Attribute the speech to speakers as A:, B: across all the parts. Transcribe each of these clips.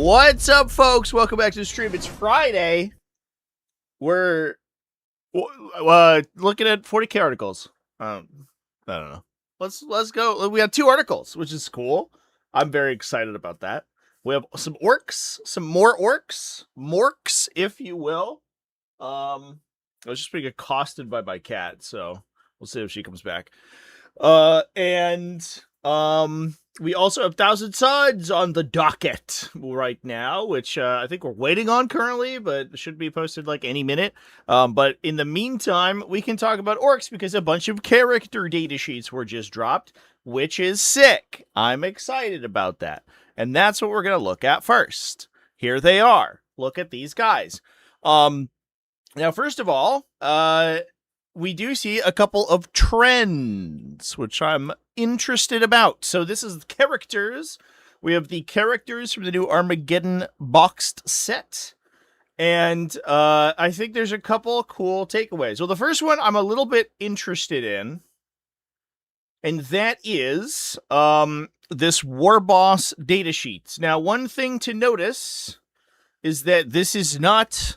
A: What's up, folks? Welcome back to the stream. It's Friday. We're looking at 40k articles. I don't know. Let's go. We have 2 articles, which is cool. I'm very excited about that. We have some orcs, some more orcs, morks, if you will. I was just being accosted by my cat, so we'll see if she comes back. We also have 1,000 Suds on the docket right now, which I think we're waiting on currently, but should be posted like any minute. But in the meantime, we can talk about orcs because a bunch of character data sheets were just dropped, which is sick. I'm excited about that. And that's what we're going to look at first. Here they are. Look at these guys. Now, first of all, we do see a couple of trends, which I'm interested about. So this is characters. We have the characters from the new Armageddon boxed set. And I think there's a couple cool takeaways. Well, the first one I'm a little bit interested in. And that is this War Boss datasheets. Now, one thing to notice is that this is not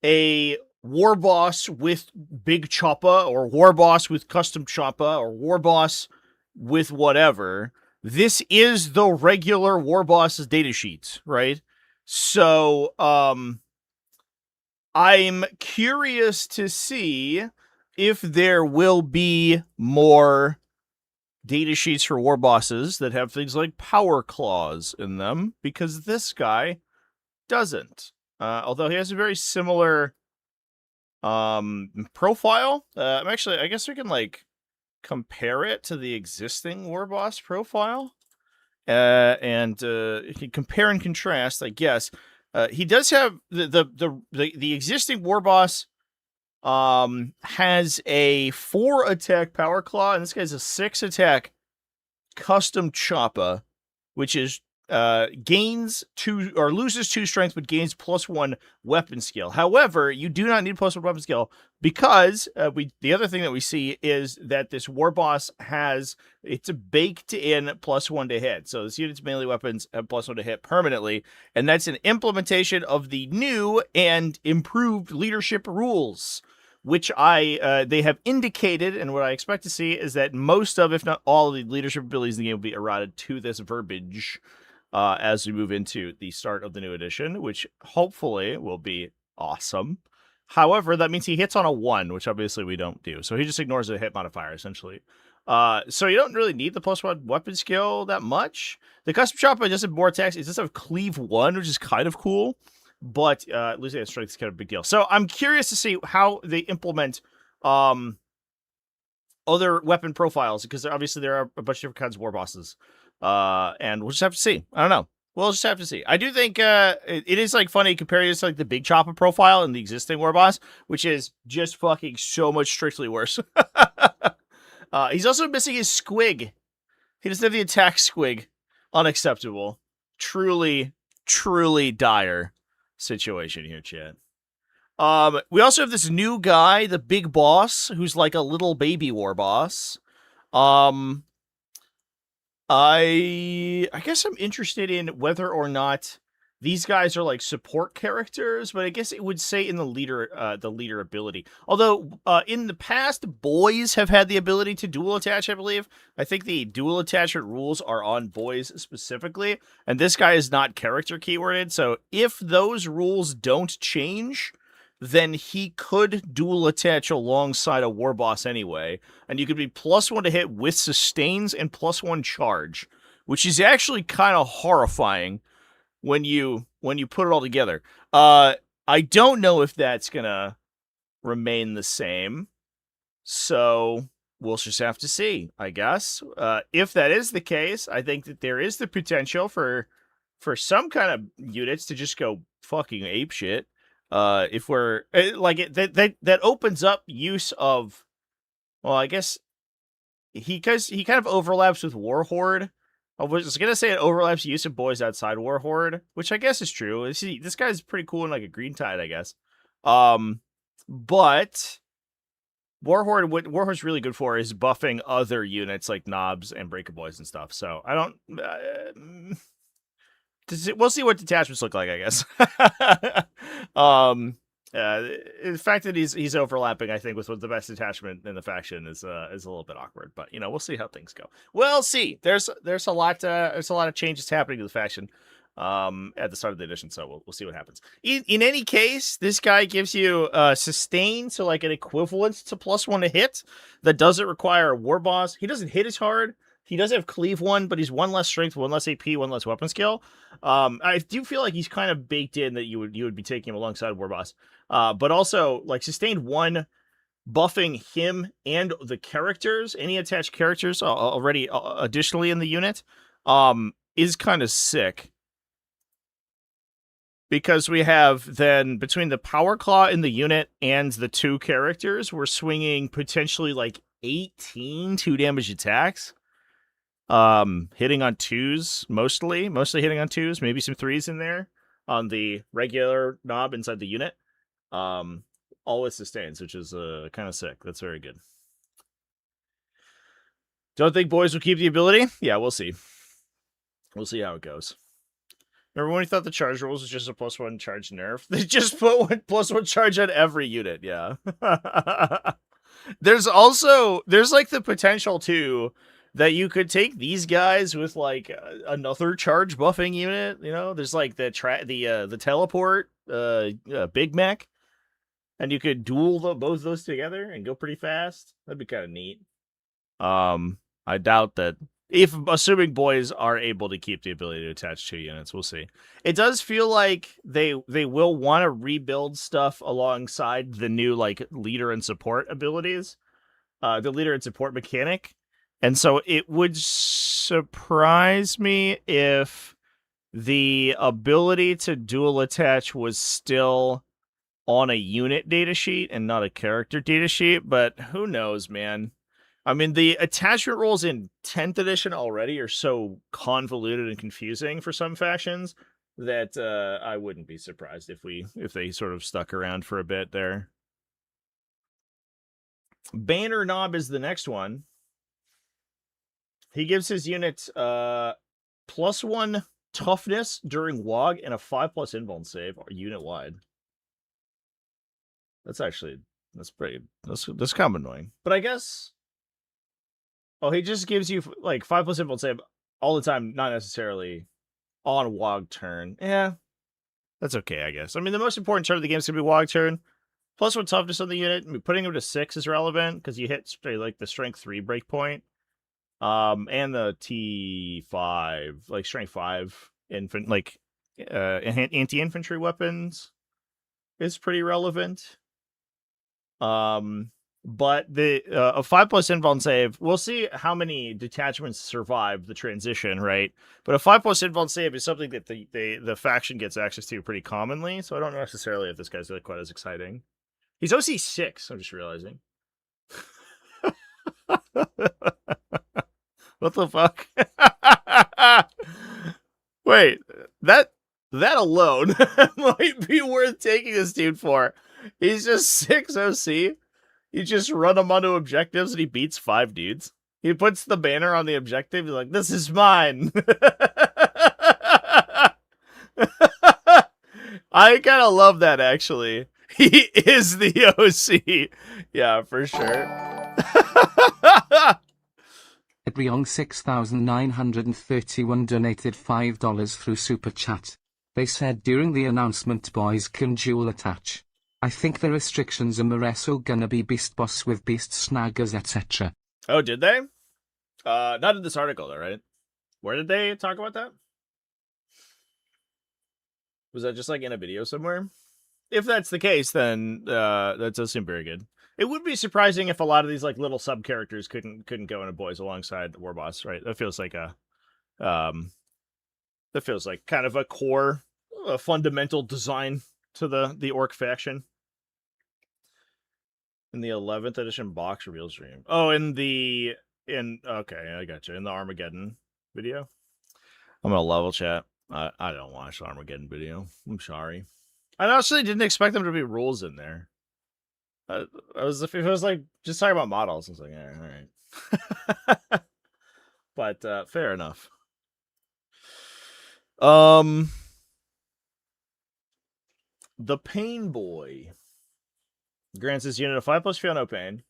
A: a War Boss with Big Choppa, or War Boss with Custom Choppa, or War Boss with whatever. This is the regular War Boss's datasheets, right? So, I'm curious to see if there will be more datasheets for War Bosses that have things like Power Claws in them, because this guy doesn't. Although he has a very similar profile. I guess we can like compare it to the existing War Boss profile. And you can compare and contrast, I guess. He does have the existing War Boss has a 4 attack Power Claw, and this guy's a 6 attack Custom Choppa, which is gains 2 or loses 2 strength but gains +1 weapon skill. However, you do not need +1 weapon skill because the other thing that we see is that this War Boss it's a baked in +1 to hit. So this unit's melee weapons have +1 to hit permanently, and that's an implementation of the new and improved leadership rules, which they have indicated, and what I expect to see is that most of, if not all of the leadership abilities in the game will be eroded to this verbiage as we move into the start of the new edition, which hopefully will be awesome. However, that means he hits on a 1, which obviously we don't do. So he just ignores the hit modifier, essentially. So you don't really need the +1 weapon skill that much. The Custom Chopper does have more attacks. It does have Cleave 1, which is kind of cool. But losing that strength is kind of a big deal. So I'm curious to see how they implement other weapon profiles, because obviously there are a bunch of different kinds of War Bosses. And we'll just have to see. I don't know. We'll just have to see. I do think it is like funny comparing this to like the Big Choppa profile in the existing War Boss, which is just fucking so much strictly worse. He's also missing his squig. He doesn't have the attack squig. Unacceptable. Truly, truly dire situation here, chat. We also have this new guy, the Big Boss, who's like a little baby War Boss. I guess I'm interested in whether or not these guys are like support characters, but I guess it would say in the leader ability. Although in the past, boys have had the ability to dual attach, I believe. I think the dual attachment rules are on boys specifically, and this guy is not character keyworded. So if those rules don't change, then he could dual attach alongside a War Boss anyway, and you could be +1 to hit with sustains and +1 charge, which is actually kind of horrifying when you put it all together. I don't know if that's gonna remain the same, so we'll just have to see, I guess. If that is the case, I think that there is the potential for some kind of units to just go fucking apeshit. If we're like that opens up use of, well, I guess he kind of overlaps with Warhorde. I was gonna say it overlaps use of boys outside Warhorde, which I guess is true. This guy's pretty cool in like a Green Tide, I guess. But Warhorde, what Warhorde's really good for is buffing other units like Knobs and Breaker Boys and stuff. So I don't. we'll see what detachments look like, I guess. The fact that he's overlapping, I think, with the best detachment in the faction is a little bit awkward. But we'll see how things go. We'll see. There's a lot of changes happening to the faction at the start of the edition, so we'll see what happens. In any case, this guy gives you sustain, so like an equivalent to +1 to hit that doesn't require a war boss. He doesn't hit as hard. He does have cleave 1, but he's 1 less strength, 1 less AP, 1 less weapon skill. I do feel like he's kind of baked in that you would be taking him alongside war boss. But also like sustained 1, buffing him and the characters, any attached characters already additionally in the unit, is kind of sick. Because we have then between the power claw in the unit and the 2 characters, we're swinging potentially like 18 2-damage attacks. Hitting on 2s mostly hitting on 2s, maybe some 3s in there on the regular knob inside the unit. All with sustains, which is kind of sick. That's very good. Don't think boys will keep the ability? Yeah, we'll see. We'll see how it goes. Remember when we thought the charge rules was just a +1 charge nerf? They just put +1 charge on every unit, yeah. There's like the potential too that you could take these guys with like another charge buffing unit. There's like the teleport Big Mac, and you could duel both those together and go pretty fast. That'd be kind of neat. I doubt that. If assuming boys are able to keep the ability to attach 2 units, we'll see. It does feel like they will want to rebuild stuff alongside the new like leader and support abilities, the leader and support mechanic, and so it would surprise me if the ability to dual attach was still on a unit datasheet and not a character datasheet. But who knows, man. I mean, the attachment rules in 10th edition already are so convoluted and confusing for some factions that I wouldn't be surprised if they sort of stuck around for a bit there. Banner Knob is the next one. He gives his unit +1 toughness during WOG and a 5+ invuln save unit wide. That's kind of annoying. But I guess. Oh, he just gives you like 5+ invuln save all the time, not necessarily on WOG turn. Yeah, that's okay, I guess. I mean, the most important turn of the game is going to be WOG turn. +1 toughness on the unit. I mean, putting him to 6 is relevant because you hit like the strength 3 breakpoint. And the T5, like strength 5 anti-infantry weapons is pretty relevant. But the a 5+ invuln save, we'll see how many detachments survive the transition, right? But a 5+ invuln save is something that the faction gets access to pretty commonly, so I don't know necessarily if this guy's quite as exciting. He's OC 6, I'm just realizing. What the fuck? Wait, that alone might be worth taking this dude for. He's just 6 OC. You just run him onto objectives and he beats 5 dudes. He puts the banner on the objective. He's like, this is mine. I kind of love that, actually. He is the OC. Yeah, for sure.
B: Edriong 6931 donated $5 through Super Chat. They said during the announcement boys can dual attach. I think the restrictions are Moreso gonna be Beast Boss with Beast Snaggers, etc.
A: Oh, did they? Not in this article, though, right? Where did they talk about that? Was that just like in a video somewhere? If that's the case, then that does seem very good. It would be surprising if a lot of these like little sub characters couldn't go into boys alongside the war boss, right? That feels like kind of a core, fundamental design to the Ork faction. In the 11th edition box reveal stream. Oh, okay, I gotcha. In the Armageddon video. I'm gonna level chat. I don't watch the Armageddon video. I'm sorry. I actually didn't expect them to be rules in there. If it was like just talking about models, I was like, yeah, all right. But fair enough. The Pain Boy grants this unit a 5+ feel no pain.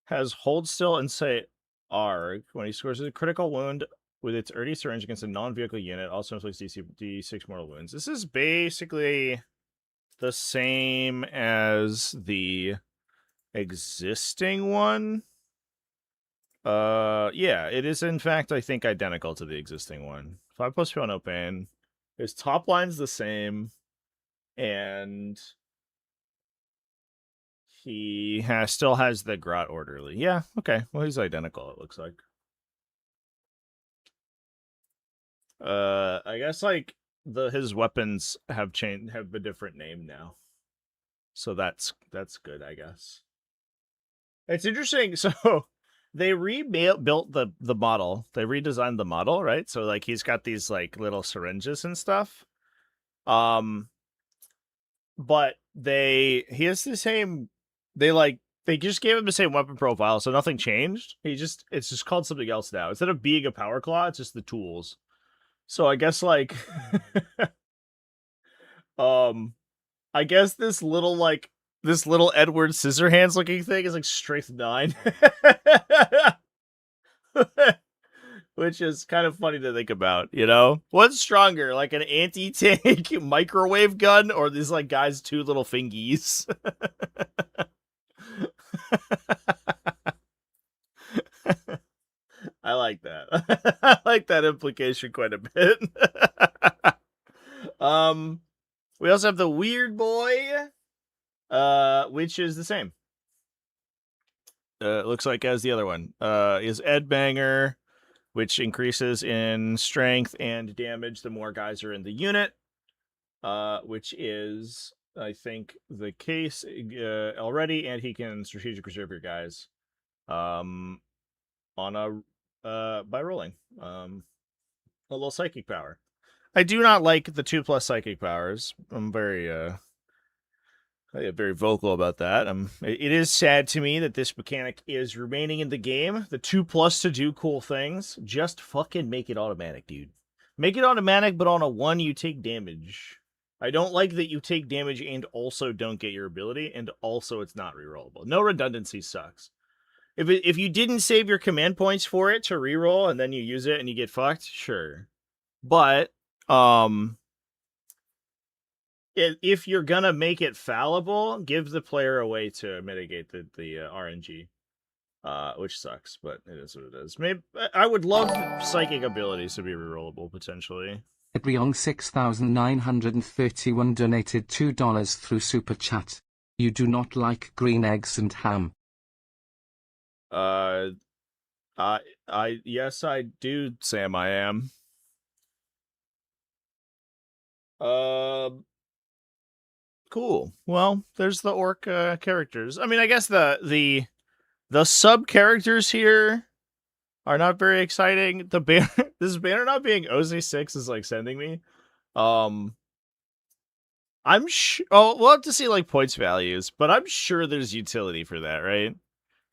A: Has hold still and say Arg when he scores a critical wound with its Erdy syringe against a non-vehicle unit. Also inflicts D6 mortal wounds. This is basically the same as the existing one. Yeah, it is in fact, I think, identical to the existing one. 5+ feel no pain. His top line's the same, and he still has the Grot Orderly. Yeah, okay. Well, he's identical, it looks like. I guess like his weapons have a different name now. So that's good, I guess. It's interesting. So they rebuilt the model. They redesigned the model, right? So like he's got these like little syringes and stuff. But he has the same. They just gave him the same weapon profile, so nothing changed. It's just called something else now. Instead of being a power claw, it's just the tools. So I guess like, I guess this little Edward Scissorhands looking thing is like strength 9. Which is kind of funny to think about, you know? What's stronger, like an anti-tank microwave gun or these like guys' 2 little fingies? I like that. I like that implication quite a bit. We also have the Weird Boy, which is the same. Looks like as the other one. Is Ed Banger, which increases in strength and damage the more guys are in the unit. Which is, I think, the case already, and he can strategic reserve your guys. On by rolling. A little psychic power. I do not like the 2+ psychic powers. I'm very vocal about that. It is sad to me that this mechanic is remaining in the game. The 2+ to do cool things. Just fucking make it automatic, dude. Make it automatic, but on a 1 you take damage. I don't like that you take damage and also don't get your ability, and also it's not rerollable. No redundancy sucks. If you didn't save your command points for it to reroll and then you use it and you get fucked, sure. But if you're gonna make it fallible, give the player a way to mitigate the RNG, which sucks, but it is what it is. Maybe I would love psychic abilities to be rerollable potentially.
B: Edriong 6931 donated $2 through Super Chat. You do not like green eggs and ham.
A: Yes, I do, Sam. I am. Cool. Well, there's the orc characters. I mean, I guess the sub characters here are not very exciting. The banner, this banner not being OC6 is like sending me. I'm we'll have to see like points values, but I'm sure there's utility for that, right?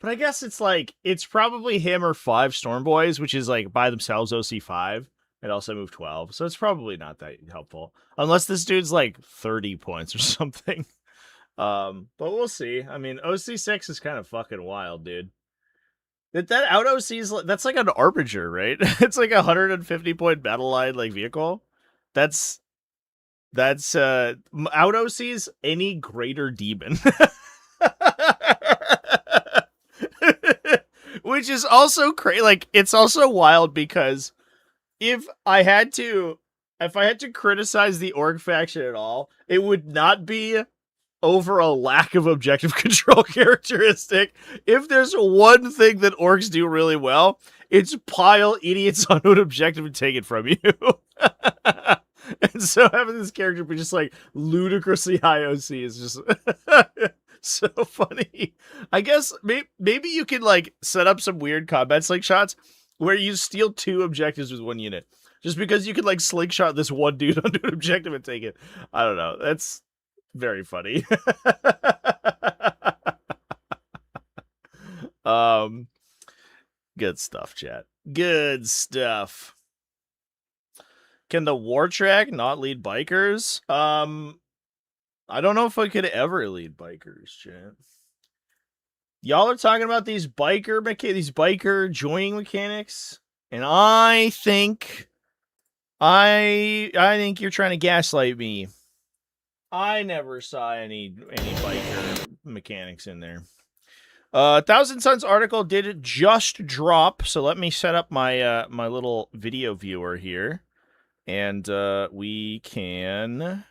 A: But I guess it's probably him or 5 Storm Boys, which is like by themselves OC5 and also move 12. So it's probably not that helpful. Unless this dude's like 30 points or something. But we'll see. I mean, OC6 is kind of fucking wild, dude. That out OC's that's like an Arbinger, right? It's like 150 point battle line like vehicle. That's out OC's any greater demon. Which is also crazy. Like, it's also wild because if I had to criticize the org faction at all, it would not be over a lack of objective control characteristic. If there's one thing that orcs do really well, it's pile idiots on an objective and take it from you. And so having this character be just like ludicrously high OC is just so funny. I guess maybe you could like set up some weird combat slingshots where you steal 2 objectives with 1 unit. Just because you could like slingshot this one dude onto an objective and take it. I don't know. That's very funny. Good stuff, chat. Good stuff. Can the war track not lead bikers? I don't know if I could ever lead bikers, chat. Y'all are talking about these biker joining mechanics, and I think you're trying to gaslight me. I never saw any biker mechanics in there. 1000 Suns article did just drop, so let me set up my my little video viewer here, and we can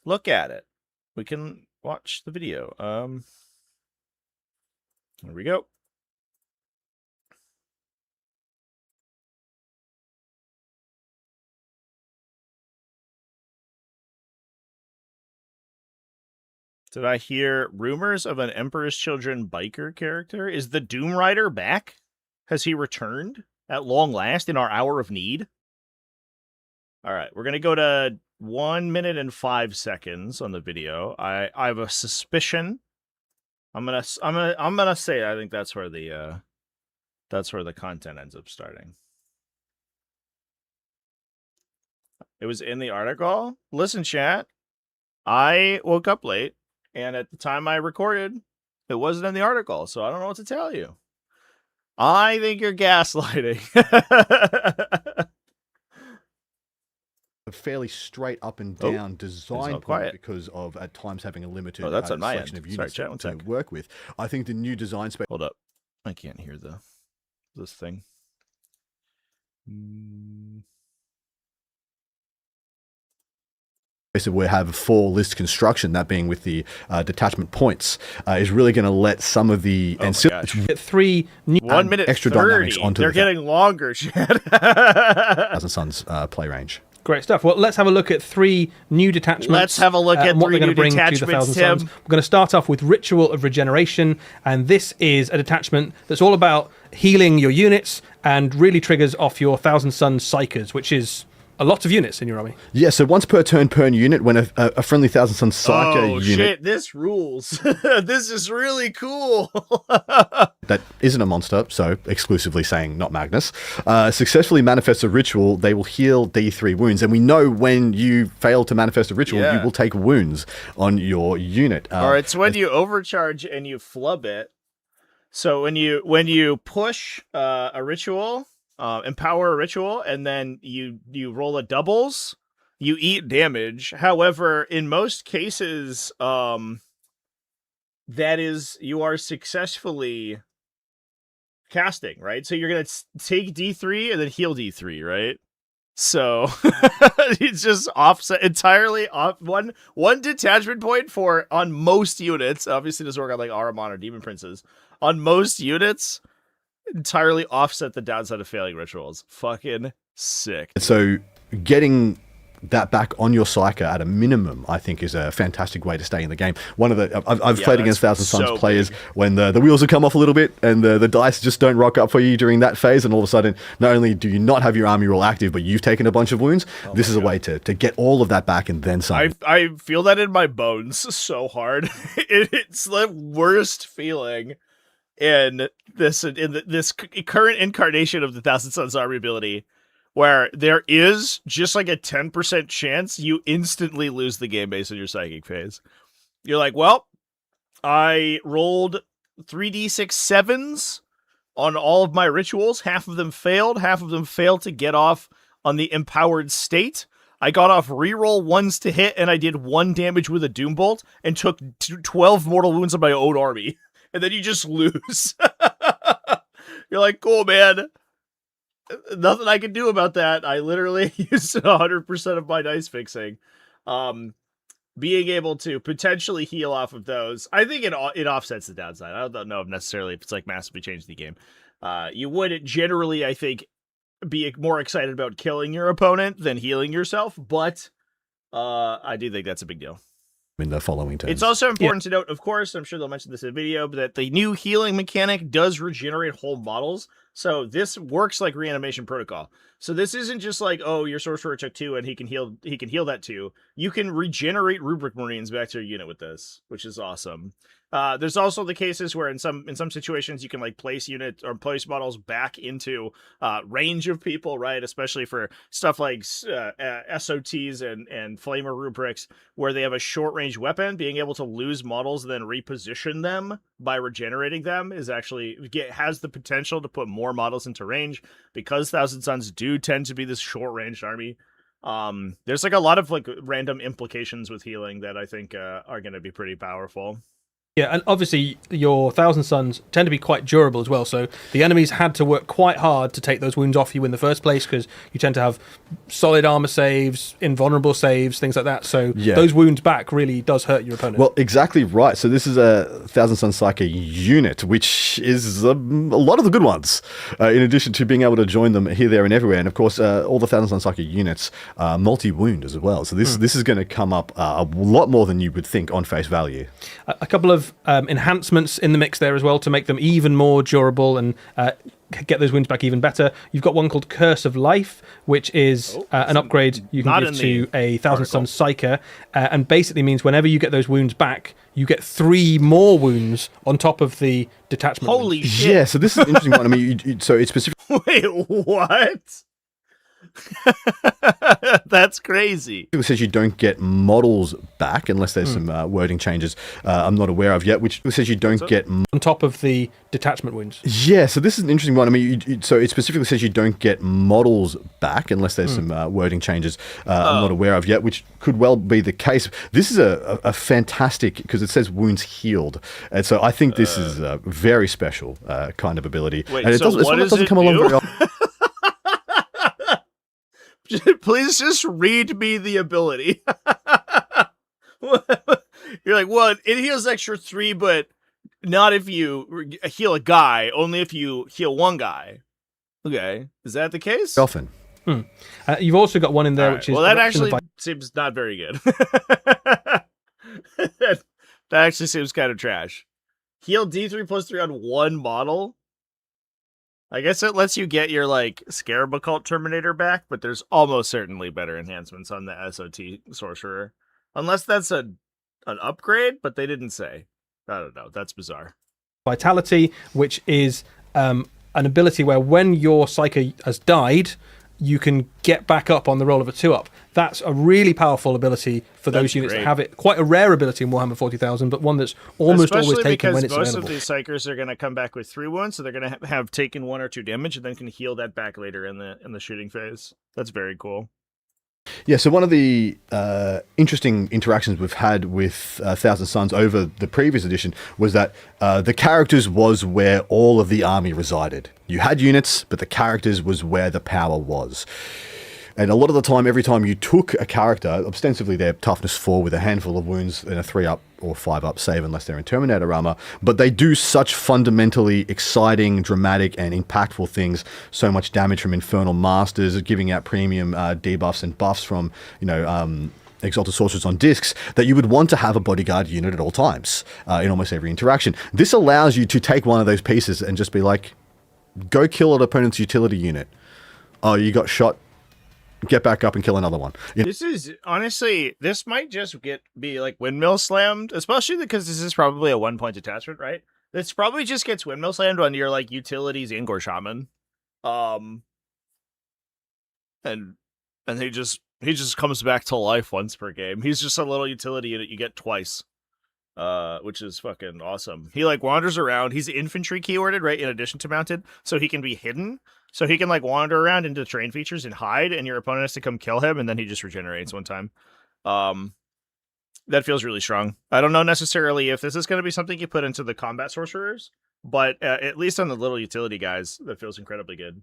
A: look at it. We can watch the video. There we go. Did I hear rumors of an Emperor's Children biker character? Is the Doom Rider back? Has he returned at long last in our hour of need? All right, we're gonna go to 1 minute and 5 seconds on the video. I have a suspicion. I'm gonna say I think that's where the content ends up starting. It was in the article. Listen, chat. I woke up late, and at the time I recorded, it wasn't in the article, so I don't know what to tell you. I think you're gaslighting.
C: A fairly straight up and down design point because of at times having a limited
A: that's on my
C: selection
A: end.
C: of units
A: Sorry, chat,
C: to work with. I think the new design space.
A: Hold up, I can't hear this thing.
C: We have full list construction, that being with the detachment points, is really going to let some of the
D: get 3 new
A: 1 minute
C: extra
A: 30.
C: dynamics onto
A: They're
C: the
A: getting longer, Chad.
C: 1000 Suns play range.
D: Great stuff. Well, let's have a look at 3 new detachments.
A: Let's have a look at
D: what
A: 3
D: they're
A: new
D: going to bring to the
A: detachments,
D: 1000
A: Tim.
D: Suns. We're going to start off with Ritual of Regeneration, and this is a detachment that's all about healing your units and really triggers off your 1000 Suns Psychers, which is a lot of units in your army.
C: Yeah, so once per turn per unit, when a friendly 1000 Suns Psyker unit...
A: shit, this rules. This is really cool.
C: that isn't a monster, so exclusively saying not Magnus, successfully manifests a ritual, they will heal D3 wounds. And we know when you fail to manifest a ritual, you will take wounds on your unit.
A: Alright, so when you overcharge and you flub it, so when you push a ritual... empower a ritual, and then you roll a doubles, you eat damage. However, in most cases, that is, you are successfly casting, right? So you're gonna take D3 and then heal D3, right? So it's just offset entirely off one detachment point for on most units. Obviously, it doesn't work on like Ahriman or Demon Princes. On most units, entirely offset the downside of failing rituals. Fucking sick.
C: So getting that back on your Psyker at a minimum, I think, is a fantastic way to stay in the game. One of the I've played against 1000 Suns players when the wheels will come off a little bit and the dice just don't rock up for you during that phase, and all of a sudden, not only do you not have your army roll active, but you've taken a bunch of wounds. This is a way to get all of that back and then some.
A: I feel that in my bones so hard. It's the worst feeling in this current incarnation of the 1000 Suns army ability, where there is just like a 10% chance you instantly lose the game based on your psychic phase. You're like, well, I rolled 3d6 7s on all of my rituals. Half of them failed to get off on the empowered state. I got off reroll 1s to hit, and I did 1 damage with a Doom Bolt and took 12 mortal wounds on my own army. And then you just lose. You're like, cool, man. Nothing I can do about that. I literally used 100% of my dice fixing. Being able to potentially heal off of those, I think it offsets the downside. I don't know necessarily if it's like massively changed the game. You would generally, I think, be more excited about killing your opponent than healing yourself, but I do think that's a big deal.
C: In the following turns.
A: It's also important to note, of course, I'm sure they'll mention this in the video, but that the new healing mechanic does regenerate whole models. So this works like reanimation protocol. So this isn't just like, oh, your sorcerer took 2 and he can heal that 2. You can regenerate rubric marines back to your unit with this, which is awesome. There's also the cases where in some situations you can like place units or place models back into range of people, right? Especially for stuff like SOTs and flamer rubrics, where they have a short range weapon. Being able to lose models and then reposition them by regenerating them is actually has the potential to put more models into range, because Thousand Sons do tend to be this short range army. There's like a lot of like random implications with healing that I think are going to be pretty powerful.
D: Yeah, and obviously your Thousand Sons tend to be quite durable as well, so the enemies had to work quite hard to take those wounds off you in the first place, because you tend to have solid armor saves, invulnerable saves, things like that, so those wounds back really does hurt your opponent.
C: Well, exactly right. So this is a Thousand Sons Psyker unit, which is a lot of the good ones, in addition to being able to join them here, there, and everywhere. And of course, all the Thousand Sons Psyker units are multi-wound as well, so this is going to come up a lot more than you would think on face value.
D: A couple of enhancements in the mix there as well to make them even more durable and get those wounds back even better. You've got one called Curse of Life, which is an upgrade you can give to a Thousand Sons Psyker, and basically means whenever you get those wounds back, you get 3 more wounds on top of the detachment.
A: Holy
D: wounds.
A: shit!
C: Yeah, so this is an interesting one. I mean, so it's specific.
A: Wait, what? That's crazy.
C: It says you don't get models back unless there's some wording changes I'm not aware of yet, which says you don't get
D: on top of the detachment wounds.
C: Yeah, so this is an interesting one. I mean, so it specifically says you don't get models back unless there's some wording changes I'm not aware of yet, which could well be the case. This is a fantastic, because it says wounds healed, and so I think this is a very special kind of ability.
A: Wait,
C: and it
A: so
C: doesn't come along very often.
A: Please just read me the ability. You're like, well, it heals extra 3, but not if you heal a guy, only if you heal one guy. Okay, is that the case?
C: Often.
D: You've also got one in there, which is...
A: Well, that actually seems not very good. That actually seems kind of trash. Heal D3 plus 3 on one model? I guess it lets you get your, like, Scarab Occult Terminator back, but there's almost certainly better enhancements on the SOT Sorcerer. Unless that's an upgrade, but they didn't say. I don't know. That's bizarre.
D: Vitality, which is an ability where when your Psyker has died, you can get back up on the roll of a 2-up. That's a really powerful ability for those units that have it. Quite a rare ability in Warhammer 40,000, but one that's almost always taken when it's available.
A: Most of these Psykers are going to come back with 3 wounds, so they're going to have taken 1 or 2 damage, and then can heal that back later in the shooting phase. That's very cool.
C: Yeah, so one of the interesting interactions we've had with Thousand Sons over the previous edition was that the characters was where all of the army resided. You had units, but the characters was where the power was. And a lot of the time, every time you took a character, ostensibly they're toughness 4 with a handful of wounds and a 3-up or 5-up save unless they're in Terminator armor, but they do such fundamentally exciting, dramatic, and impactful things. So much damage from Infernal Masters, giving out premium debuffs and buffs from, Exalted Sorcerers on discs, that you would want to have a bodyguard unit at all times in almost every interaction. This allows you to take one of those pieces and just be like, go kill an opponent's utility unit. Oh, you got shot. Get back up and kill another one.
A: This is, honestly, this might just be like windmill slammed, especially because this is probably a 1-point detachment, right? This probably just gets windmill slammed on your like utilities Angor Shaman. And he just comes back to life once per game. He's just a little utility unit you get twice. Which is fucking awesome. He like wanders around. He's infantry keyworded, right? In addition to mounted, so he can be hidden. So he can like wander around into train features and hide, and your opponent has to come kill him, and then he just regenerates one time. That feels really strong. I don't know necessarily if this is going to be something you put into the combat sorcerers, but at least on the little utility guys, that feels incredibly good.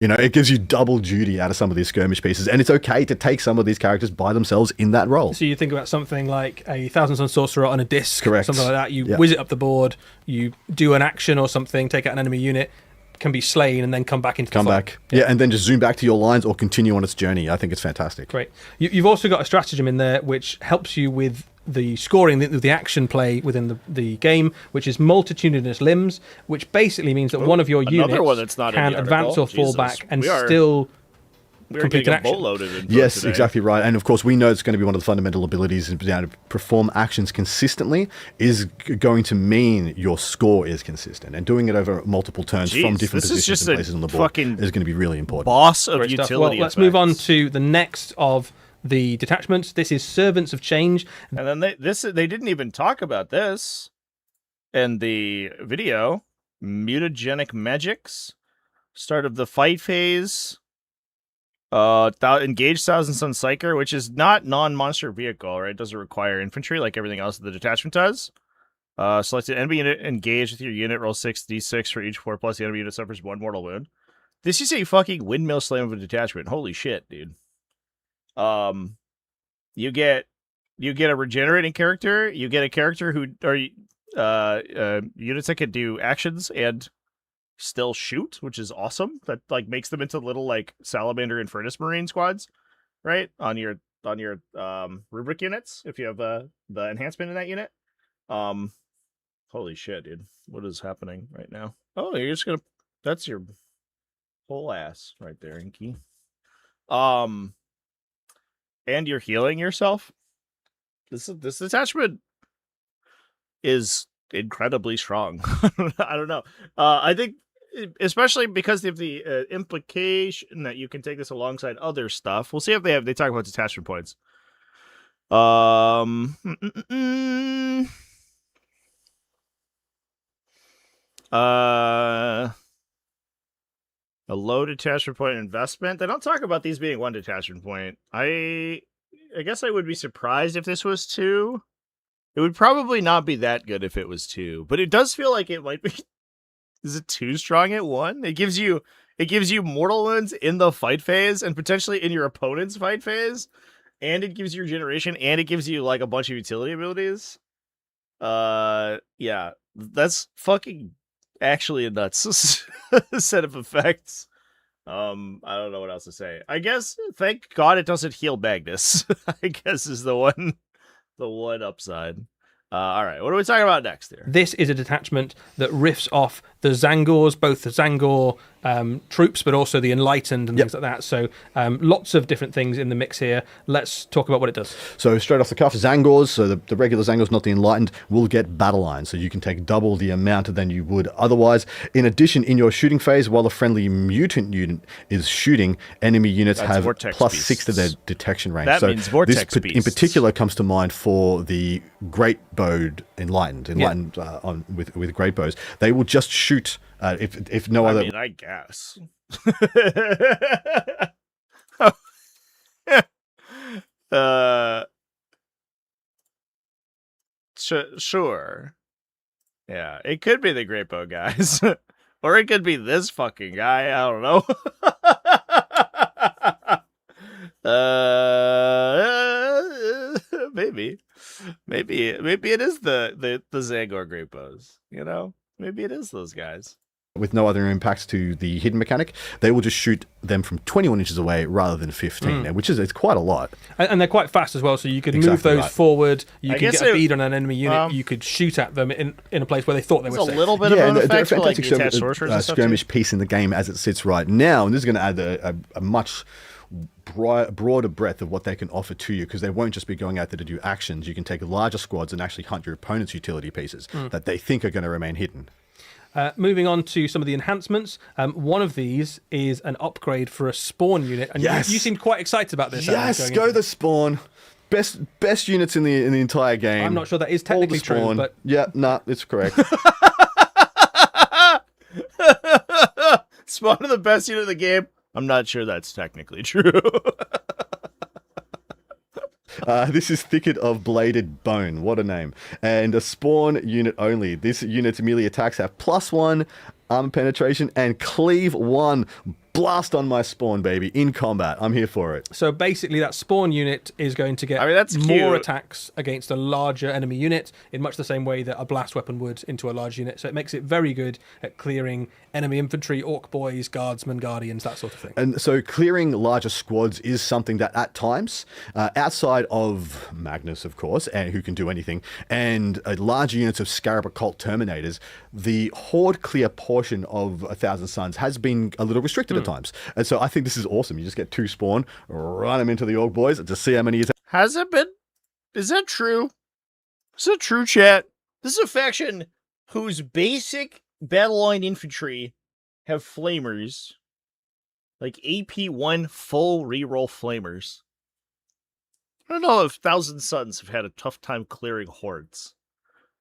C: It gives you double duty out of some of these skirmish pieces, and it's okay to take some of these characters by themselves in that role.
D: So you think about something like a Thousand Sons Sorcerer on a disc,
C: correct,
D: something like that. You whiz it up the board, you do an action or something, take out an enemy unit, can be slain and then come back into the
C: Come
D: fight.
C: back. Yeah, and then just zoom back to your lines or continue on its journey. I think it's fantastic.
D: Great. You've also got a stratagem in there which helps you with the scoring, the action play within the game, which is multitudinous limbs, which basically means that one of your units can advance or fall back and still complete an action.
C: Yes, exactly right. And of course, we know it's going to be one of the fundamental abilities, and being able to perform actions consistently is going to mean your score is consistent. And doing it over multiple turns from different positions and places on the board is going to be really important.
A: Boss of utility.
D: Well, let's move on to the next of the detachments. This is Servants of Change.
A: And then they didn't even talk about this in the video. Mutagenic magics. Start of the fight phase. Engage Thousand Sun Psyker, which is not non-monster vehicle, right? It doesn't require infantry like everything else that the detachment does. Select an enemy unit, engage with your unit, roll 6d6 for each 4+. The enemy unit suffers 1 mortal wound. This is a fucking windmill slam of a detachment. Holy shit, dude. You get a regenerating character. You get a character who units that can do actions and still shoot, which is awesome. That like makes them into little like salamander and furnace marine squads, right? On your rubric units if you have the enhancement in that unit. Holy shit, dude. What is happening right now? Oh, you're just gonna that's your whole ass right there, Inky. And you're healing yourself. This attachment is incredibly strong. I don't know. I think, especially because of the implication that you can take this alongside other stuff. We'll see if they talk about detachment points. A low detachment point investment. They don't talk about these being 1 detachment point. I guess I would be surprised if this was 2. It would probably not be that good if it was 2, but it does feel like it might be. Is it too strong at 1? It gives you mortal wounds in the fight phase and potentially in your opponent's fight phase, and it gives you regeneration, and it gives you like a bunch of utility abilities. Yeah, that's fucking actually a nuts set of effects. I don't know what else to say. I guess thank God it doesn't heal Magnus. I guess is the one upside. All right, what are we talking about next here?
D: This is a detachment that riffs off the Zangors, both the Zangor troops, but also the Enlightened and things like that. So lots of different things in the mix here. Let's talk about what it does.
C: So straight off the cuff, Zangors, so the regular Zangors, not the Enlightened, will get battle lines. So you can take double the amount than you would otherwise. In addition, in your shooting phase, while a friendly mutant unit is shooting, enemy units have +6 to their detection range.
A: That means vortex
C: this
A: beasts.
C: in particular comes to mind for the Great Bowed Enlightened with great bows. They will just shoot if no other.
A: I mean, I guess. Sure. Yeah, it could be the Great Bow guys, or it could be this fucking guy. I don't know. Maybe it is the Zangor Great Bows. You know, maybe it is those guys.
C: With no other impacts to the hidden mechanic, they will just shoot them from 21 inches away rather than 15, which is it's quite a lot.
D: And they're quite fast as well, so you could move those forward. You can get a bead on an enemy unit. You could shoot at them in a place where they thought they were safe.
A: A little bit of an effect
C: for
A: like
C: fantastic skirmish piece in the game as it sits right now, and this is going to add a much broader breadth of what they can offer to you, because they won't just be going out there to do actions. You can take larger squads and actually hunt your opponent's utility pieces that they think are going to remain hidden.
D: Moving on to some of the enhancements. One of these is an upgrade for a spawn unit, and you seemed quite excited about this.
C: Yes, go the spawn. Best units in the entire game.
D: I'm not sure that is technically true, but
C: yeah, it's correct.
A: Spawn are the best unit of the game. I'm not sure that's technically true.
C: This is Thicket of Bladed Bone. What a name. And a spawn unit only. This unit's melee attacks have +1 armor penetration and cleave 1. blast on my spawn, baby, in combat. I'm here for it.
D: So basically, that spawn unit is going to get
A: that's
D: more
A: cute.
D: attacks against a larger enemy unit in much the same way that a blast weapon would into a large unit. So it makes it very good at clearing enemy infantry, orc boys, guardsmen, guardians, that sort of thing.
C: And so clearing larger squads is something that at times, outside of Magnus, of course, and who can do anything, and larger units of Scarab Occult Terminators, the horde clear portion of 1,000 Suns has been a little restricted at times. And so I think this is awesome. You just get 2 spawn, run them into the orc boys, and just see how many is.
A: Has it been? Is that true? Is that true, chat? This is a faction whose basic battle line infantry have flamers. Like AP1 full reroll flamers. I don't know if 1,000 Suns have had a tough time clearing hordes.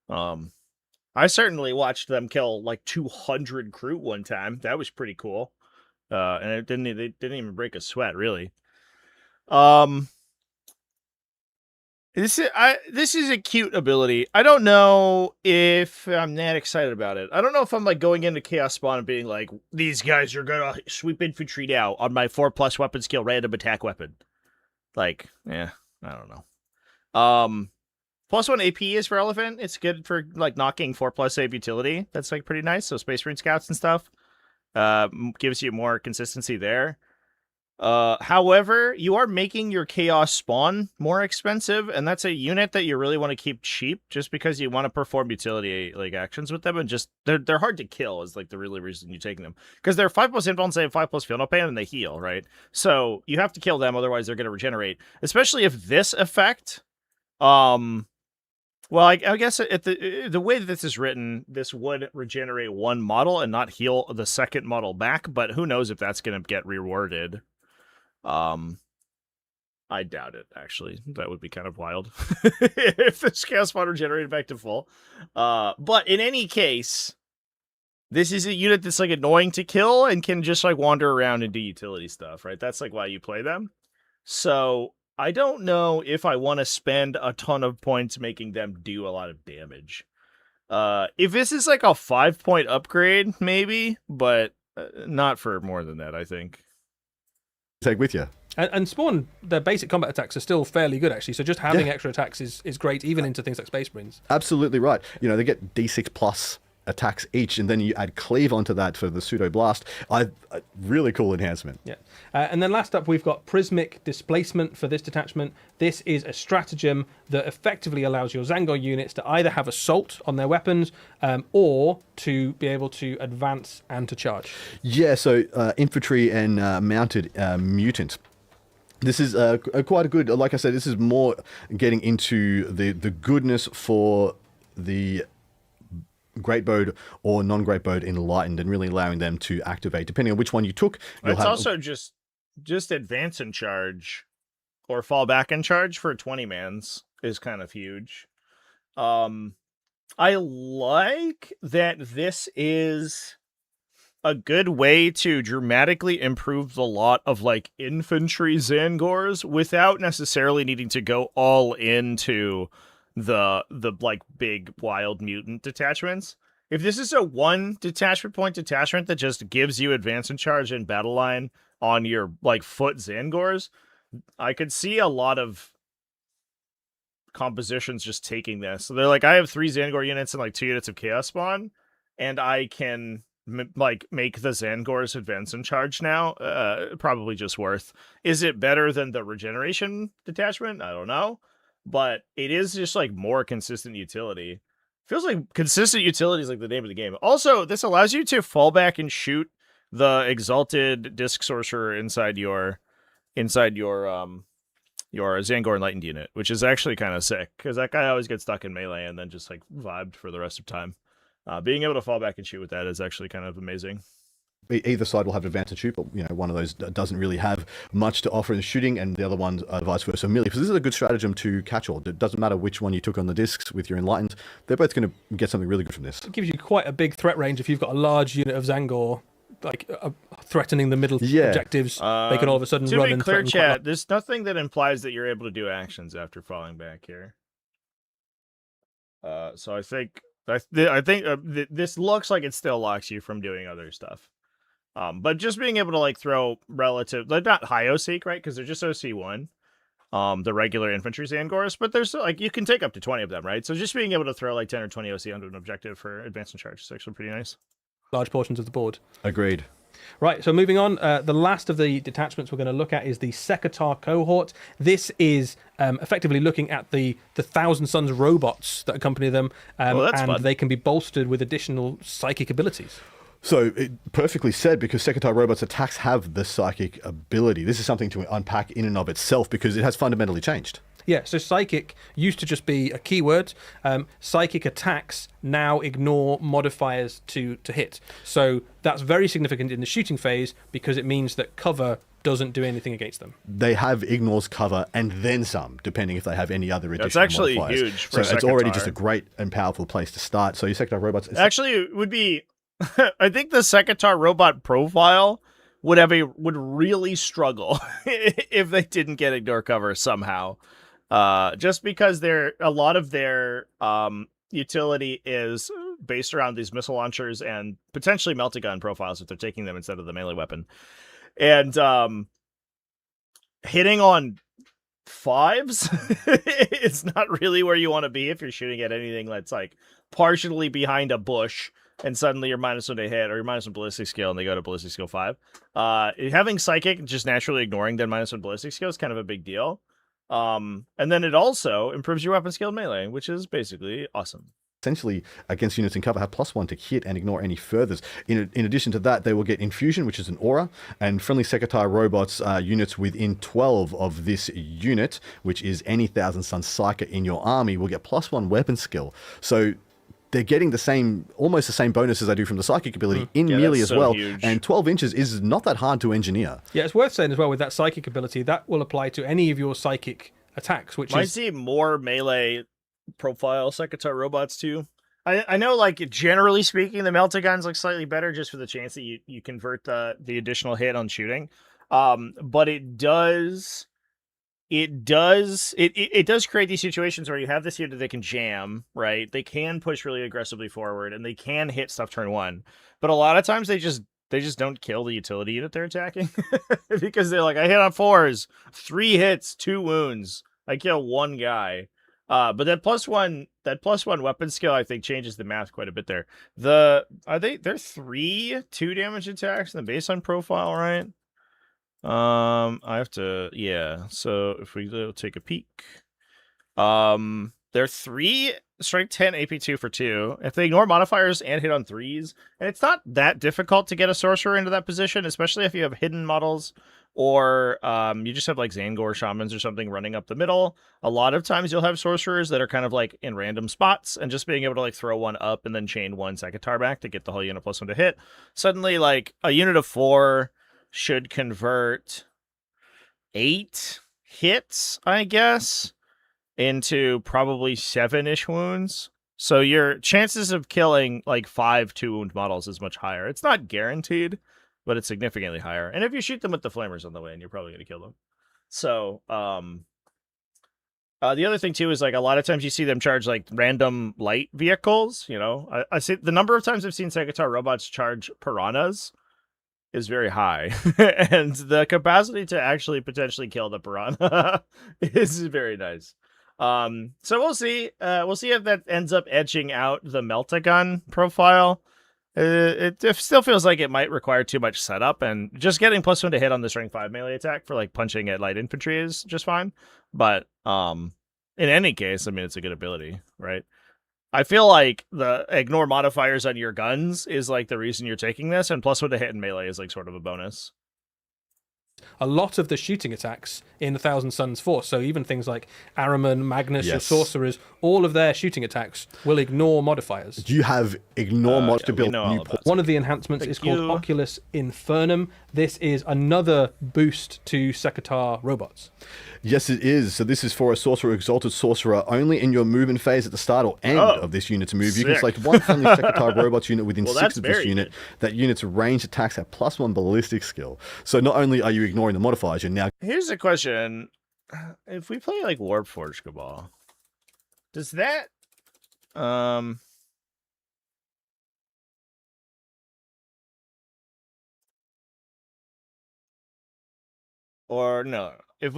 A: I certainly watched them kill like 200 crew one time. That was pretty cool. And they didn't even break a sweat, really. This is a cute ability. I don't know if I'm that excited about it. I don't know if I'm like going into Chaos Spawn and being like, these guys are gonna sweep infantry now on my 4+ weapon skill random attack weapon. Like, I don't know. +1 AP is relevant. It's good for like knocking 4+ save utility. That's like pretty nice. So Space Marine Scouts and stuff gives you more consistency there. However, you are making your Chaos Spawn more expensive, and that's a unit that you really want to keep cheap just because you want to perform utility like actions with them, and just they're hard to kill is like the really reason you're taking them. Because they're 5+ invuln save, 5+ feel no pain, and they heal, right? So you have to kill them, otherwise they're gonna regenerate. Especially if this effect well, I guess the way that this is written, this would regenerate 1 model and not heal the second model back, but who knows if that's going to get rewarded. I doubt it, actually. That would be kind of wild if this Chaos Spawn regenerated back to full. But in any case, this is a unit that's like annoying to kill and can just like wander around and do utility stuff, right? That's like why you play them. So I don't know if I want to spend a ton of points making them do a lot of damage. If this is like a 5-point upgrade, maybe, but not for more than that, I think.
C: Take with you.
D: And Spawn, their basic combat attacks are still fairly good, actually. So just having extra attacks is great, even into things like Space Marines.
C: Absolutely right. You know, they get D6+ attacks each, and then you add cleave onto that for the pseudo blast. Really cool enhancement.
D: Yeah. And then last up, we've got Prismic Displacement for this detachment. This is a stratagem that effectively allows your Zangor units to either have assault on their weapons or to be able to advance and to charge.
C: Yeah, so infantry and mounted mutant. This is quite a good, like I said, this is more getting into the goodness for the Great Bode or non-Great Bode Enlightened, and really allowing them to activate depending on which one you took.
A: It's also just advance and charge or fall back and charge for 20-mans is kind of huge. I like that this is a good way to dramatically improve the lot of like infantry Zangors without necessarily needing to go all into the like big wild mutant detachments. If this is a 1 detachment point detachment that just gives you advance and charge and battle line on your like foot Zangors, I could see a lot of compositions just taking this. So they're like, I have 3 Zangor units and like 2 units of Chaos Spawn, and I can like make the Zangors advance and charge now. Probably just worth. Is it better than the regeneration detachment? I don't know. But it is just like more consistent utility. Feels like consistent utility is like the name of the game. Also, this allows you to fall back and shoot the exalted disc sorcerer inside your Zangor Enlightened unit, which is actually kind of sick because that guy always gets stuck in melee and then just like vibed for the rest of time. Being able to fall back and shoot with that is actually kind of amazing.
C: Either side will have advantage shoot, but one of those doesn't really have much to offer in shooting, and the other one vice versa melee. Because this is a good stratagem to catch all. It doesn't matter which one you took on the discs with your Enlightened; they're both going to get something really good from this.
D: It gives you quite a big threat range if you've got a large unit of Zangor, like threatening the middle objectives. They can all of a sudden run and
A: clear
D: threaten.
A: Chat, there's nothing that implies that you're able to do actions after falling back here. So I think this looks like it still locks you from doing other stuff. But just being able to like throw relative, like not high OC, right? Because they're just OC1. The regular infantry Zangors, but there's like you can take up to 20 of them, right? So just being able to throw like 10 or 20 OC onto an objective for advance and charge is actually pretty nice.
D: Large portions of the board.
C: Agreed.
D: Right, so moving on, the last of the detachments we're going to look at is the Sekitar cohort. This is effectively looking at the Thousand Suns robots that accompany them, and fun. They can be bolstered with additional psychic abilities.
C: So, perfectly said, because Sekitar robots' attacks have the psychic ability. This is something to unpack in and of itself because it has fundamentally changed.
D: Yeah, so psychic used to just be a keyword. Psychic attacks now ignore modifiers to hit. So that's very significant in the shooting phase because it means that cover doesn't do anything against them.
C: They have ignores cover and then some, depending if they have any other additional modifiers.
A: That's actually huge for
C: So it's already just a great and powerful place to start. So your Sekitar robots...
A: Actually, it would be... I think the Sekitar robot profile would really struggle if they didn't get ignore cover somehow. Just because a lot of their utility is based around these missile launchers and potentially meltagun profiles if they're taking them instead of the melee weapon. And hitting on 5s is not really where you want to be if you're shooting at anything that's like partially behind a bush and suddenly you're -1 to hit, or you're -1 ballistic skill, and they go to ballistic skill 5. Having psychic, just naturally ignoring their -1 ballistic skill is kind of a big deal. And then it also improves your weapon skill in melee, which is basically awesome.
C: Essentially, against units in cover, have +1 to hit and ignore any furthers. In addition to that, they will get Infusion, which is an aura, and friendly Sekitar robots units within 12 of this unit, which is any Thousand Sun Psyker in your army, will get +1 weapon skill. So they're getting almost the same bonus as I do from the psychic ability in melee as well. Huge. And 12 inches is not that hard to engineer.
D: Yeah, it's worth saying as well with that psychic ability, that will apply to any of your psychic attacks, which
A: might see more melee profile Sekitar robots too. I know, like, generally speaking, the meltaguns look slightly better just for the chance that you convert the additional hit on shooting. But it does create these situations where you have this unit that can jam, right? They can push really aggressively forward and they can hit stuff turn 1. But a lot of times they just don't kill the utility unit they're attacking because they're like, I hit on 4s, 3 hits, 2 wounds. I kill 1 guy. But that +1 weapon skill, I think, changes the math quite a bit there. They're 3 2-damage attacks in the baseline profile, right? I have to, yeah. So if we take a peek, they're 3 strength 10 AP2 for 2. If they ignore modifiers and hit on 3s, and it's not that difficult to get a sorcerer into that position, especially if you have hidden models or you just have like Zangor shamans or something running up the middle. A lot of times you'll have sorcerers that are kind of like in random spots, and just being able to like throw 1 up and then chain 1 Sekitar back to get the whole unit +1 to hit. Suddenly, like a unit of 4 should convert 8 hits, I guess, into probably 7-ish wounds. So your chances of killing like 5 2-wound models is much higher. It's not guaranteed, but it's significantly higher. And if you shoot them with the flamers on the way, you're probably going to kill them. So the other thing too is like a lot of times you see them charge like random light vehicles. You know, I see the number of times I've seen Sekitar robots charge piranhas is very high, and the capacity to actually potentially kill the piranha is very nice. So we'll see. We'll see if that ends up edging out the meltagun profile. It still feels like it might require too much setup, and just getting +1 to hit on the strength 5 melee attack for like punching at light infantry is just fine. But in any case, I mean, it's a good ability, right? I feel like the ignore modifiers on your guns is like the reason you're taking this, and +1 to hit in melee is like sort of a bonus.
D: A lot of the shooting attacks in the Thousand Suns force, so even things like Araman, Magnus, your sorcerers, all of their shooting attacks will ignore modifiers.
C: You have ignore mod to build new ports.
D: One of the enhancements is called Oculus Infernum. This is another boost to Sekitar robots.
C: Yes, it is. So this is for a sorcerer, exalted sorcerer, only in your movement phase at the start or end of this unit's move.
A: Sick.
C: You can select 1 friendly Sekitar robots unit within 6 of this unit. That unit's ranged attacks have +1 ballistic skill. So not only are you ignoring the modifiers, you're now...
A: Here's a question. If we play like Warpforged Cabal, does that... or no, if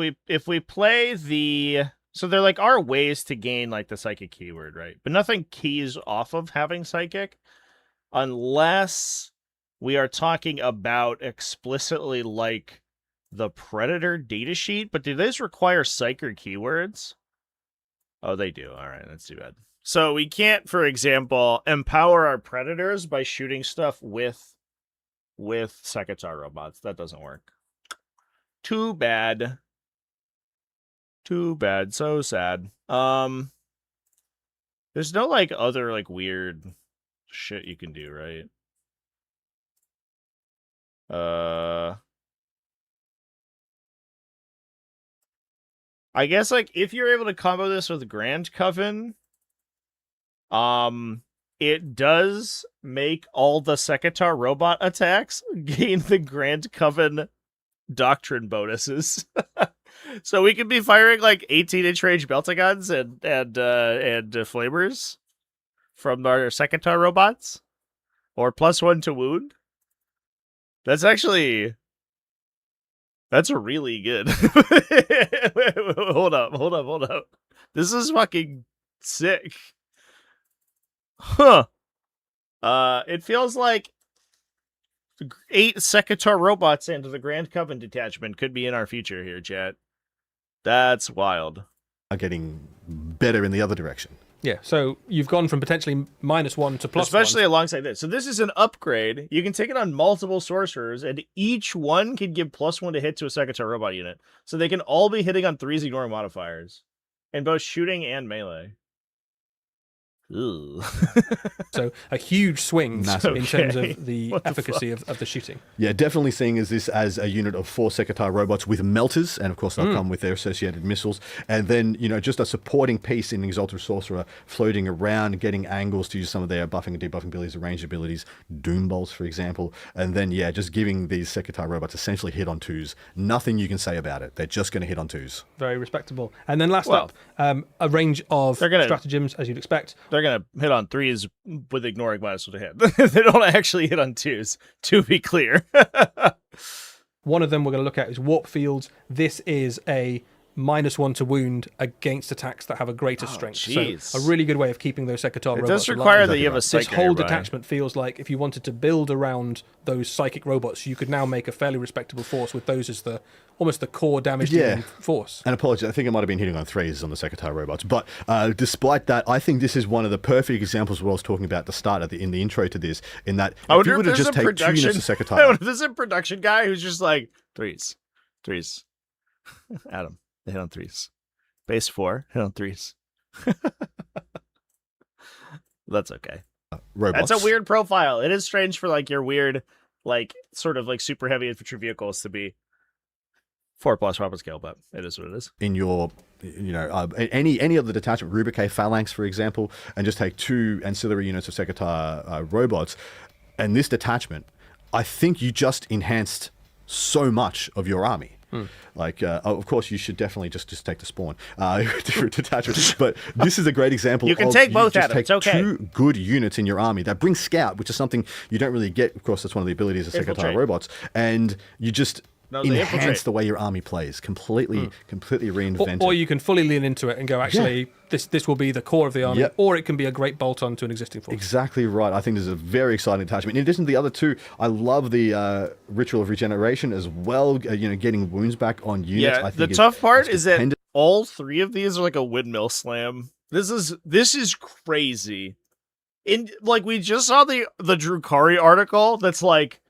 A: we play the, so there like are ways to gain like the psychic keyword, right? But nothing keys off of having psychic unless we are talking about explicitly like the Predator datasheet. But do those require psychic keywords? Oh, they do. All right, that's too bad. So we can't, for example, empower our predators by shooting stuff with Sekitar robots. That doesn't work. Too bad. Too bad. So sad. There's no like other like weird shit you can do, right? I guess like if you're able to combo this with Grand Coven, it does make all the Sekitar robot attacks gain the Grand Coven doctrine bonuses. So we could be firing like 18-inch range Beltagons and flamers from our Sekitar robots, or +1 to wound. That's really good. Hold up. This is fucking sick. Huh. It feels like 8 Sekitar robots into the Grand Coven detachment could be in our future here, chat. That's wild.
C: Are getting better in the other direction.
D: Yeah, so you've gone from potentially -1 to +1.
A: Especially alongside this. So this is an upgrade. You can take it on multiple sorcerers, and each one can give +1 to hit to a Sekitar robot unit. So they can all be hitting on 3s ignoring modifiers. In both shooting and melee. Ooh.
D: So a huge swing
C: Massive.
D: in terms of the efficacy of the shooting.
C: Yeah, definitely seeing this as a unit of 4 Sekitar robots with melters, and of course they'll come with their associated missiles. And then, just a supporting piece in Exalted Sorcerer floating around, getting angles to use some of their buffing and debuffing abilities, ranged abilities, Doom Bolts, for example. And then, yeah, just giving these Sekitar robots essentially hit on 2s. Nothing you can say about it. They're just going to hit on 2s.
D: Very respectable. And then last up, a range of stratagems, as you'd expect.
A: They're going to hit on 3s with ignoring -1 to hit. They don't actually hit on 2s, to be clear.
D: One of them we're going to look at is Warp Fields. This is a -1 to wound against attacks that have a greater strength.
A: Geez.
D: So a really good way of keeping those Sekitar robots.
A: It does require that you have a
D: This
A: psychic
D: whole
A: nearby.
D: detachment feels like if you wanted to build around those psychic robots, you could now make a fairly respectable force with those as almost the core damage dealing force.
C: And apologies, I think I might have been hitting on 3s on the Sekitar robots. But despite that, I think this is one of the perfect examples what I was talking about at the start, in the intro to this, in that if you were to just take 2 units of Sekitar...
A: I wonder if there's a production guy who's just like, 3s. Adam, they hit on 3s. Base 4, hit on 3s. That's okay.
C: Robots.
A: That's a weird profile. It is strange for like your weird, like sort of like super heavy infantry vehicles to be 4+ robot scale, but it is what it is.
C: In your, any of the detachment, Rubrique Phalanx, for example, and just take 2 ancillary units of Sekitar robots, and this detachment, I think you just enhanced so much of your army. Like, of course, you should definitely just take the spawn, different detachments. But this is a great example.
A: You can take both at them. It's okay.
C: 2 good units in your army that bring scout, which is something you don't really get. Of course, that's one of the abilities of Sekitar robots, and you just enhance the way your army plays. Completely reinvent.
D: Or you can fully lean into it and go, actually, this will be the core of the army, or it can be a great bolt-on to an existing force.
C: Exactly right. I think this is a very exciting attachment. In addition to the other 2, I love the Ritual of Regeneration as well. Getting wounds back on units. I think
A: the tough part is that all 3 of these are like a windmill slam. This is crazy. Like we just saw the Drukari article that's like,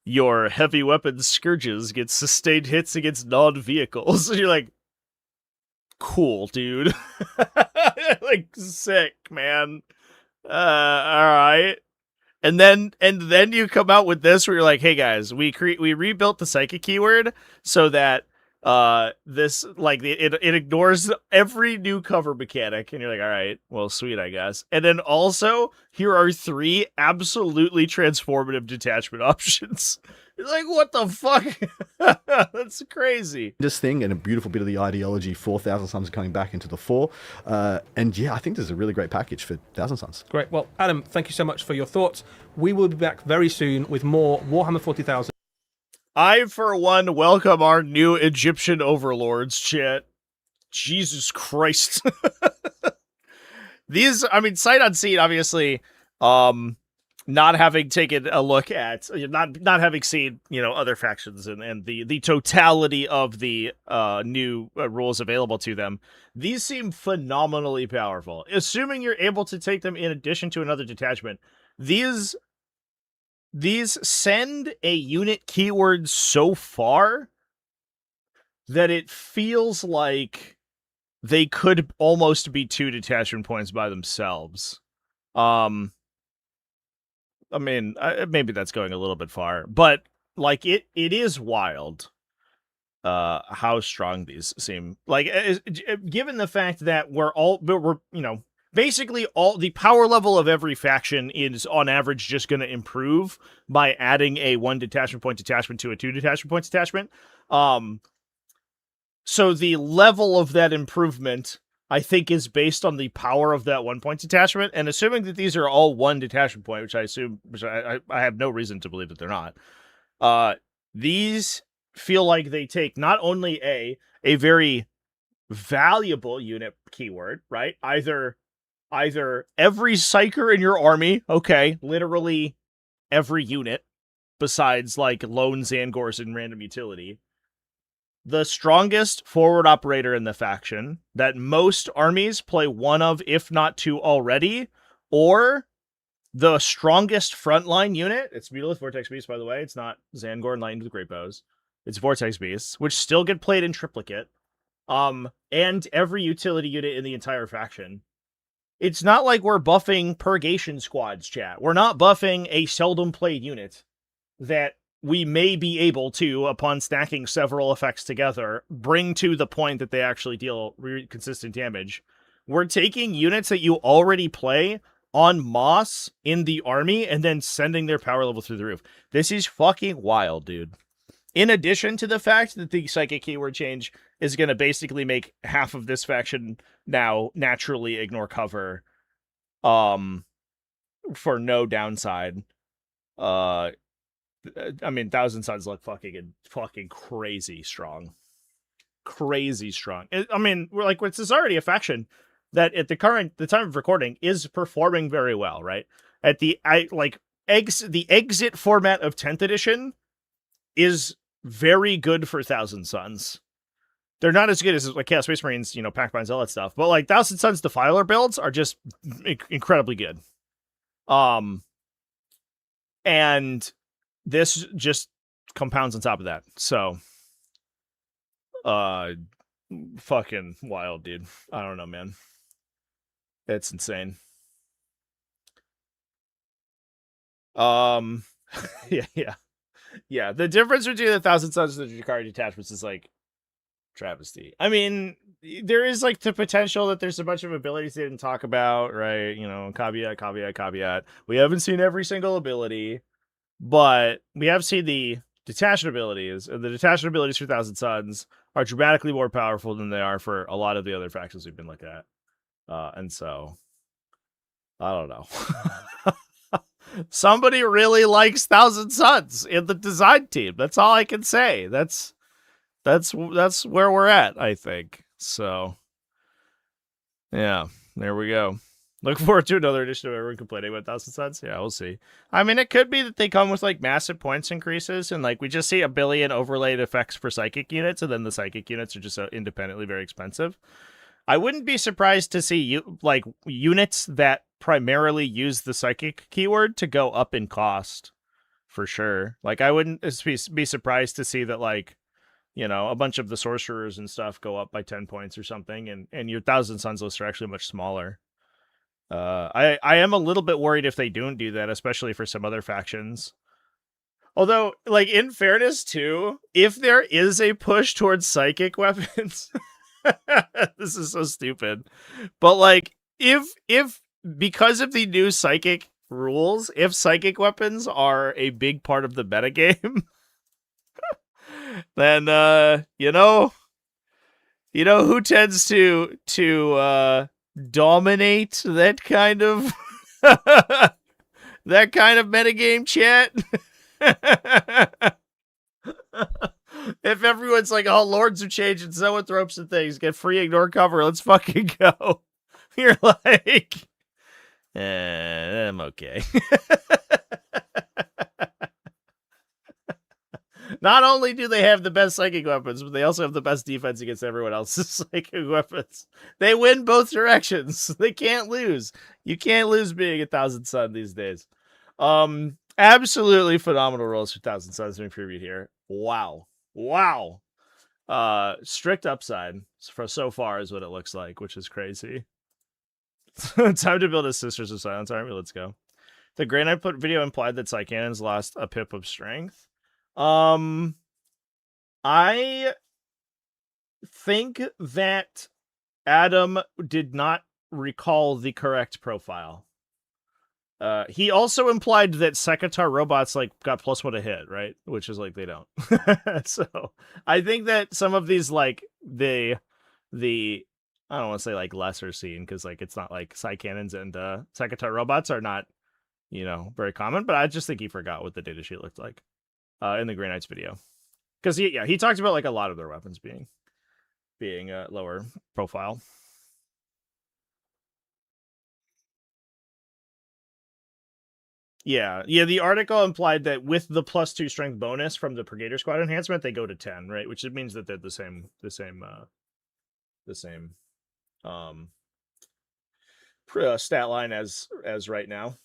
A: your heavy weapon Scourges get sustained hits against non-vehicles. And you're like, cool, dude. Like, sick, man. Alright. And then you come out with this where you're like, hey guys, we rebuilt the psychic keyword so that this like it ignores every new cover mechanic, and you're like, all right, well, sweet, I guess. And then also here are 3 absolutely transformative detachment options. You're like, what the fuck? That's crazy.
C: This thing, and a beautiful bit of the ideology, 4,000 Suns coming back into the 4. And yeah, I think this is a really great package for 1,000 Suns.
D: Great. Well, Adam, thank you so much for your thoughts. We will be back very soon with more Warhammer 40,000.
A: I, for one, welcome our new Egyptian overlords, chat. Jesus Christ. These, I mean, sight unseen, obviously, not having taken a look at, not having seen, other factions and the totality of the new rules available to them, these seem phenomenally powerful. Assuming you're able to take them in addition to another detachment, these send a unit keyword so far that it feels like they could almost be 2 detachment points by themselves. I mean, maybe that's going a little bit far, but like it is wild how strong these seem. Like, given the fact that we're basically all the power level of every faction is on average just going to improve by adding a 1 detachment point detachment to a 2 detachment point detachment. So the level of that improvement, I think, is based on the power of that 1 point detachment, and assuming that these are all 1 detachment point, which I have no reason to believe that they're not. These feel like they take not only a very valuable unit keyword, right? Either every psyker in your army, okay, literally every unit besides like lone Zangors and random utility. The strongest forward operator in the faction that most armies play 1 of, if not 2 already, or the strongest frontline unit. It's Mutalisk Vortex Beast, by the way. It's not Zangor Enlightened with Great Bows. It's Vortex Beasts, which still get played in triplicate. And every utility unit in the entire faction. It's not like we're buffing purgation squads, chat. We're not buffing a seldom played unit that we may be able to, upon stacking several effects together, bring to the point that they actually deal consistent damage. We're taking units that you already play on Moss in the army and then sending their power level through the roof. This is fucking wild, dude. In addition to the fact that the psychic keyword change is going to basically make half of this faction now naturally ignore cover for no downside. I mean, Thousand Suns look fucking crazy strong. Crazy strong. I mean, this is already a faction that at the time of recording is performing very well, right? At the exit format of 10th edition is very good for Thousand Suns. They're not as good as like Chaos Space Marines, Pac-Man, all that stuff, but like Thousand Suns Defiler builds are just incredibly good. And this just compounds on top of that. So, fucking wild, dude. I don't know, man. It's insane. Yeah. The difference between the Thousand Suns and the Jakari detachments is like travesty. I mean, there is like the potential that there's a bunch of abilities they didn't talk about, right? Caveat. We haven't seen every single ability. But we have seen the detachment abilities, and the detachment abilities for Thousand Suns are dramatically more powerful than they are for a lot of the other factions we've been looking at. And so, I don't know. Somebody really likes Thousand Suns in the design team. That's all I can say. That's where we're at, I think. So, yeah, there we go. Look forward to another edition of everyone complaining about Thousand Suns. Yeah, we'll see. I mean, it could be that they come with like massive points increases, and like we just see a billion overlaid effects for psychic units, and then the psychic units are just independently very expensive. I wouldn't be surprised to see units that primarily use the psychic keyword to go up in cost, for sure. Like I wouldn't be surprised to see that a bunch of the sorcerers and stuff go up by 10 points or something, and your Thousand Suns lists are actually much smaller. I am a little bit worried if they don't do that, especially for some other factions. Although, like, in fairness, too, if there is a push towards psychic weapons, this is so stupid. But, like, if because of the new psychic rules, if psychic weapons are a big part of the metagame, then, who tends to dominate that kind of metagame, chat? If everyone's like, oh, lords are changing, zoanthropes and things, get free, ignore cover, let's fucking go. You're like, I'm okay. Not only do they have the best psychic weapons, but they also have the best defense against everyone else's psychic weapons. They win both directions. They can't lose. You can't lose being 1,000 Sun these days. Absolutely phenomenal rolls for 1,000 Suns being previewed here. Wow. Strict upside for so far is what it looks like, which is crazy. Time to build a Sisters of Silence army. Let's go. The Grey Knight video implied that Psycannons lost a pip of strength. I think that Adam did not recall the correct profile. He also implied that Sekatar robots like got +1 to hit, right? Which is like they don't. So I think that some of these like the I don't want to say like lesser seen because like it's not like Psycannons and Sekatar robots are not, you know, very common, but I just think he forgot what the datasheet looked like in the Grey Knights video. Because he talked about like a lot of their weapons being lower profile. Yeah, the article implied that with the +2 strength bonus from the Brigader Squad enhancement, they go to 10, right? Which means that they're the same stat line as right now.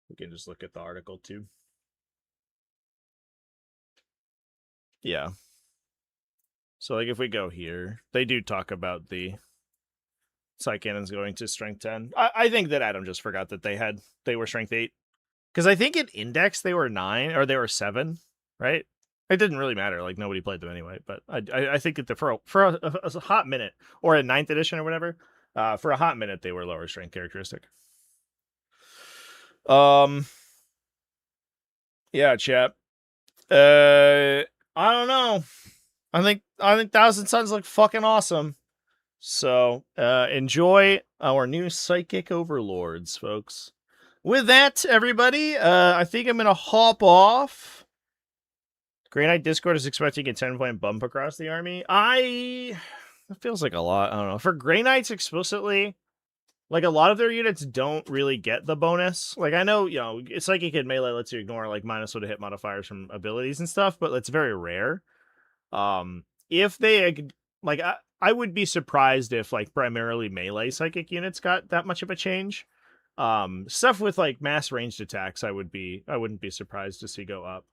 A: We can just look at the article too. Yeah. So like if we go here, they do talk about the Psycannons going to strength 10. I think that Adam just forgot that they were strength 8. Because I think in Index they were 9 or they were 7, right? It didn't really matter. Like nobody played them anyway. But I think that for a hot minute or a 9th edition or whatever, for a hot minute they were lower strength characteristic. Yeah, chap. I don't know. I think 1,000 Suns look fucking awesome. So enjoy our new psychic overlords, folks. With that, everybody, I think I'm gonna hop off. Grey Knight Discord is expecting a 10-point bump across the army. It feels like a lot. I don't know. For Grey Knights explicitly, like a lot of their units don't really get the bonus. Like I know, you know, psychic and melee lets you ignore like -1 to hit modifiers from abilities and stuff, but it's very rare. If they like, I would be surprised if like primarily melee psychic units got that much of a change. Stuff with like mass ranged attacks, I wouldn't be surprised to see go up.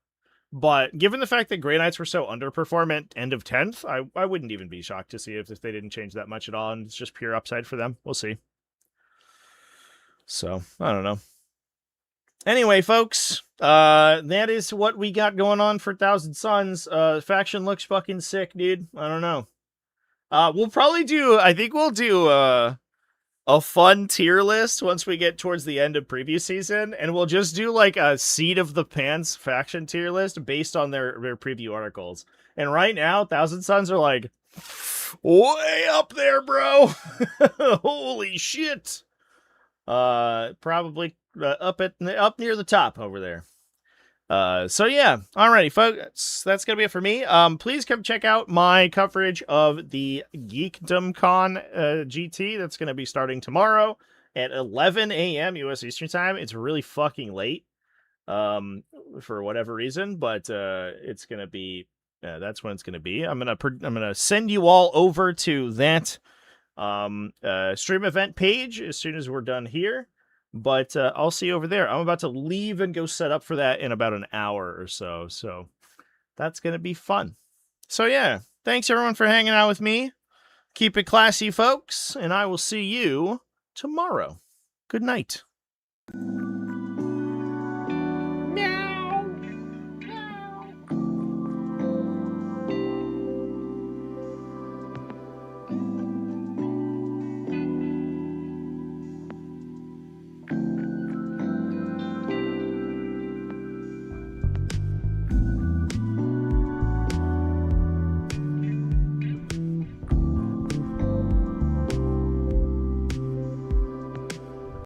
A: But given the fact that Grey Knights were so underperform at end of 10th, I wouldn't even be shocked to see if they didn't change that much at all, and it's just pure upside for them. We'll see. So, I don't know. Anyway, folks, that is what we got going on for 1,000 Suns. Faction looks fucking sick, dude. I don't know. We'll probably do, I think we'll do a fun tier list once we get towards the end of preview season, and we'll just do like a seat of the pants faction tier list based on their preview articles. And right now, 1,000 Suns are like way up there, bro. Holy shit. Probably up near the top over there. So yeah, alrighty, folks, that's gonna be it for me. Please come check out my coverage of the Geekdom Con GT. That's gonna be starting tomorrow at 11 a.m. U.S. Eastern Time. It's really fucking late, for whatever reason, but it's gonna be. That's when it's gonna be. I'm gonna send you all over to that stream event page as soon as we're done here. But I'll see you over there. I'm about to leave and go set up for that in about an hour or so. So that's going to be fun. So yeah, thanks everyone for hanging out with me. Keep it classy, folks. And I will see you tomorrow. Good night.